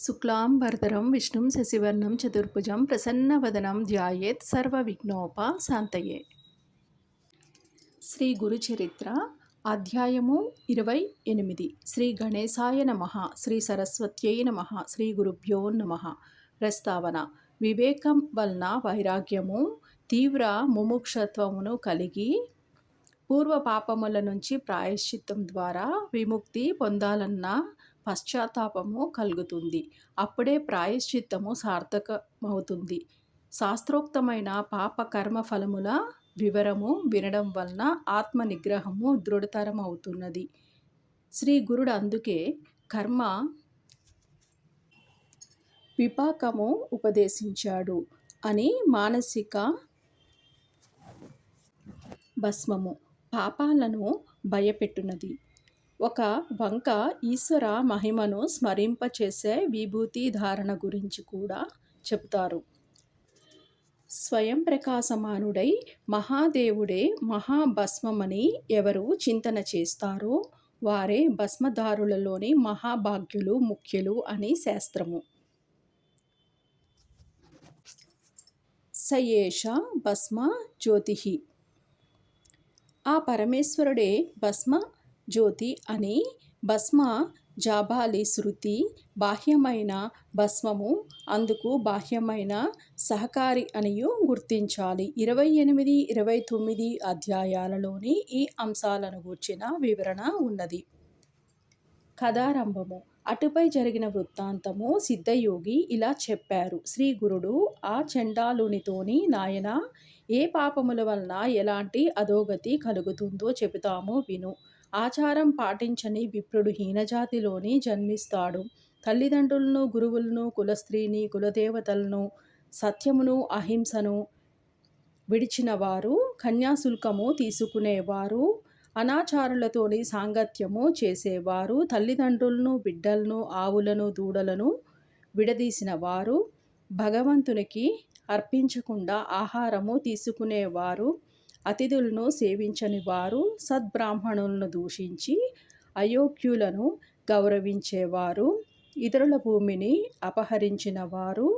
శుక్లాంబరధరం విష్ణుం శశివర్ణం చతుర్భుజం ప్రసన్నవదనం ధ్యాయేత్ సర్వవిఘ్నోపశాంతయే. శ్రీ గురుచరిత్ర అధ్యాయము 28. శ్రీ గణేశాయ నమః. శ్రీ సరస్వత్యై నమః. శ్రీ గురుభ్యో నమః. ప్రస్తావన: వివేకం వలన వైరాగ్యము, తీవ్ర ముముక్షత్వమును కలిగి పూర్వ పాపముల నుంచి ప్రాయశ్చిత్తం ద్వారా విముక్తి పొందాలన్న పశ్చాత్తాపము కలుగుతుంది. అప్పుడే ప్రాయశ్చిత్తము సార్థకమవుతుంది. శాస్త్రోక్తమైన పాప కర్మ ఫలముల వివరము వినడం వలన ఆత్మ నిగ్రహము దృఢతరమవుతున్నది. శ్రీ గురుడు అందుకే కర్మ విపాకము ఉపదేశించాడు అని. మానసిక భస్మము పాపాలను భయపెట్టునది. ఒక వంక ఈశ్వర మహిమను స్మరింపచేసే విభూతి ధారణ గురించి కూడా చెబుతారు. స్వయం ప్రకాశమానుడై మహాదేవుడే మహాభస్మమని ఎవరు చింతన చేస్తారో వారే భస్మధారులలోని మహాభాగ్యులు, ముఖ్యులు అని శాస్త్రము. సయేష భస్మ జ్యోతిః. ఆ పరమేశ్వరుడే భస్మ జ్యోతి అని. భస్మ జాబాలి శృతి బాహ్యమైన భస్మము అందుకు బాహ్యమైన సహకారి అనియు గుర్తించాలి. 28, 29 అధ్యాయాలలోని ఈ అంశాలను గూర్చిన వివరణ ఉన్నది. కథారంభము: అటుపై జరిగిన వృత్తాంతము. సిద్ధయోగి ఇలా చెప్పారు. శ్రీ గురుడు ఆ చండాలునితోని, నాయనా, ఏ పాపముల వలన ఎలాంటి అధోగతి కలుగుతుందో చెబుతాము విను. ఆచారం పాటించని విప్రుడు హీనజాతిలోని జన్మిస్తాడు. తల్లిదండ్రులను, గురువులను, కులస్త్రీని, కులదేవతలను, సత్యమును, అహింసను విడిచినవారు, కన్యాశుల్కము తీసుకునేవారు, అనాచారులతోని సాంగత్యము చేసేవారు, తల్లిదండ్రులను, బిడ్డలను, ఆవులను, దూడలను విడదీసిన వారు, భగవంతునికి అర్పించకుండా ఆహారము తీసుకునేవారు, అతిథులను సేవించని వారు, సద్బ్రాహ్మణులను దూషించి అయోగ్యులను గౌరవించేవారు, ఇతరుల భూమిని అపహరించిన వారు,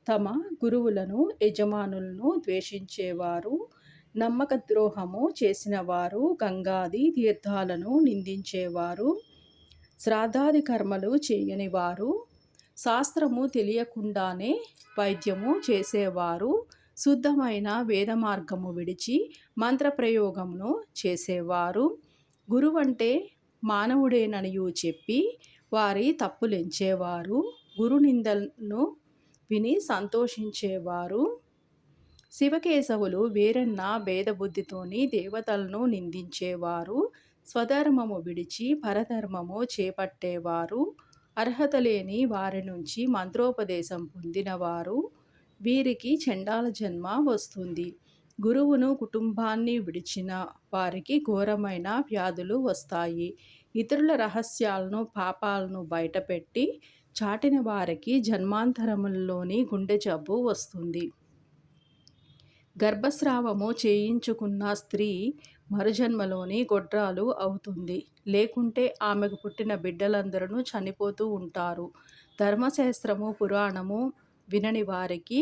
తమ గురువులను, యజమానులను ద్వేషించేవారు, నమ్మక ద్రోహము చేసినవారు, గంగాది తీర్థాలను నిందించేవారు, శ్రాద్ధాది కర్మలు చేయనివారు, శాస్త్రము తెలియకుండానే వైద్యము చేసేవారు, శుద్ధమైన వేదమార్గము విడిచి మంత్రప్రయోగమును చేసేవారు, గురువంటే మానవుడేననియు చెప్పి వారి తప్పులెంచేవారు, గురునిందలను విని సంతోషించేవారు, శివకేశవులు వేరన్న భేదబుద్ధితోని దేవతలను నిందించేవారు, స్వధర్మము విడిచి పరధర్మము చేపట్టేవారు, అర్హత లేని వారి నుంచి మంత్రోపదేశం పొందినవారు, వీరికి చండాల జన్మ వస్తుంది. గురువును, కుటుంబాన్ని విడిచిన వారికి ఘోరమైన వ్యాధులు వస్తాయి. ఇతరుల రహస్యాలను, పాపాలను బయటపెట్టి చాటిన వారికి జన్మాంతరములలోని గుండె జబ్బు వస్తుంది. గర్భస్రావము చేయించుకున్న స్త్రీ మరుజన్మలోని గొడ్రాలు అవుతుంది. లేకుంటే ఆమెకు పుట్టిన బిడ్డలందరూ చనిపోతూ ఉంటారు. ధర్మశాస్త్రము, పురాణము వినని వారికి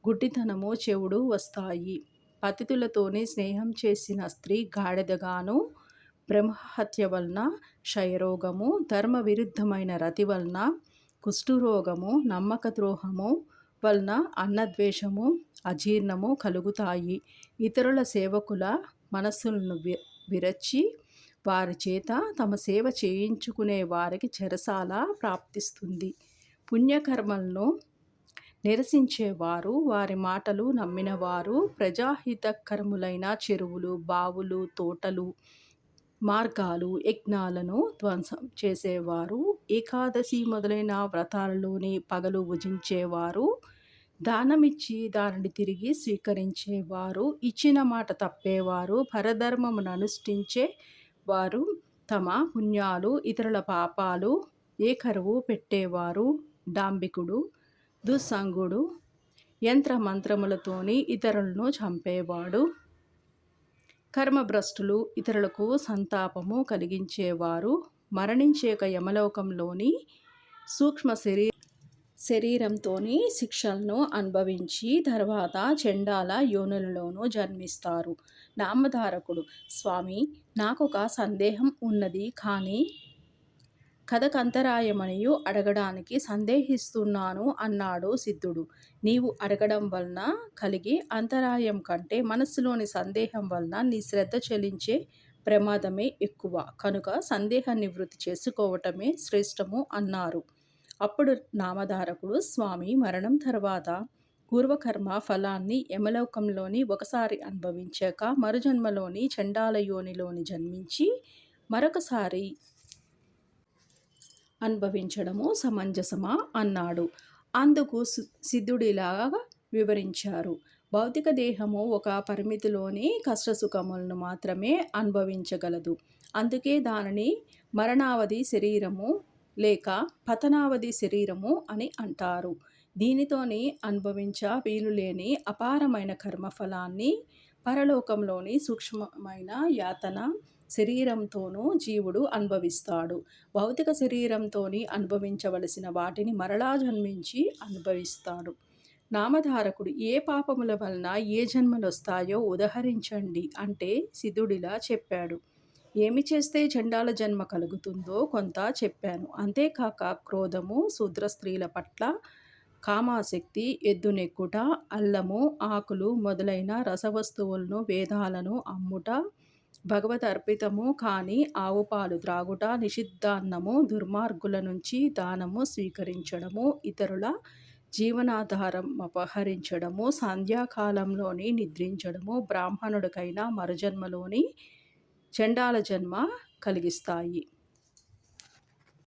గుడ్డితనము, చెవుడు వస్తాయి. పతితులతోని స్నేహం చేసిన స్త్రీ గాడిదగాను, బ్రహ్మహత్య వలన క్షయరోగము, ధర్మ విరుద్ధమైన రతి వలన కుష్ఠరోగము, నమ్మక ద్రోహము వలన అన్నద్వేషము, అజీర్ణము కలుగుతాయి. ఇతరుల సేవకుల మనస్సులను విరచి వారి చేత తమ సేవ చేయించుకునే వారికి చెరసాల ప్రాప్తిస్తుంది. పుణ్యకర్మలను నిరసించేవారు, వారి మాటలు నమ్మినవారు, ప్రజాహితకరములైన చెరువులు, బావులు, తోటలు, మార్గాలు, యజ్ఞాలను ధ్వంసం చేసేవారు, ఏకాదశి మొదలైన వ్రతాలలోని పగలు భుజించేవారు, దానమిచ్చి దానిని తిరిగి స్వీకరించేవారు, ఇచ్చిన మాట తప్పేవారు, పరధర్మమును అనుష్ఠించే వారు, తమ పుణ్యాలు ఇతరుల పాపాలు ఏకరువు పెట్టేవారు, డాంబికుడు, దుస్సంగుడు, యంత్రమంత్రములతోని ఇతరులను చంపేవాడు, కర్మభ్రష్టులు, ఇతరులకు సంతాపము కలిగించేవారు, మరణించేక యమలోకంలోని సూక్ష్మ శరీరంతోని శిక్షలను అనుభవించి తర్వాత చండాల యోనులలోనూ జన్మిస్తారు. నామధారకుడు: స్వామి, నాకొక సందేహం ఉన్నది కానీ కథకంతరాయమనియు అడగడానికి సందేహిస్తున్నాను అన్నాడు సిద్ధుడు. నీవు అడగడం వలన కలిగే అంతరాయం కంటే మనస్సులోని సందేహం వలన నీ శ్రద్ధ చెలించే ప్రమాదమే ఎక్కువ. కనుక సందేహ నివృత్తి చేసుకోవటమే శ్రేష్టము అన్నారు. అప్పుడు నామధారకుడు: స్వామి, మరణం తర్వాత పూర్వకర్మ ఫలాన్ని యమలోకంలోని ఒకసారి అనుభవించాక మరుజన్మలోని చండాల యోనిలోని జన్మించి మరొకసారి అనుభవించడము సమంజసమా అన్నాడు. అందుకు సిద్ధుడిలాగా వివరించారు. భౌతిక దేహము ఒక పరిమితిలోని కష్టసుఖములను మాత్రమే అనుభవించగలదు. అందుకే దానిని మరణావధి శరీరము లేక పతనావధి శరీరము అని అంటారు. దీనితోని అనుభవించ వీలులేని అపారమైన కర్మఫలాన్ని పరలోకంలోని సూక్ష్మమైన యాతన శరీరంతోనూ జీవుడు అనుభవిస్తాడు. భౌతిక శరీరంతోని అనుభవించవలసిన వాటిని మరలా జన్మించి అనుభవిస్తాడు. నామధారకుడు: ఏ పాపముల వలన ఏ జన్మలొస్తాయో ఉదహరించండి అంటే సిద్ధుడిలా చెప్పాడు. ఏమి చేస్తే చండాల జన్మ కలుగుతుందో కొంత చెప్పాను. అంతేకాక క్రోధము, శూద్ర స్త్రీల పట్ల కామాసక్తి, ఎద్దు నెక్కుట, అల్లము, ఆకులు మొదలైన రసవస్తువులను, వేదాలను అమ్ముట, భగవద్ అర్పితము కాని ఆవు పాలు త్రాగుట, నిషిద్ధాన్నము, దుర్మార్గుల నుంచి దానము స్వీకరించడము, ఇతరుల జీవనాధారం అపహరించడము, సంధ్యాకాలంలోని నిద్రించడము, బ్రాహ్మణుడికైనా మరుజన్మలోని చండాల జన్మ కలిగిస్తాయి.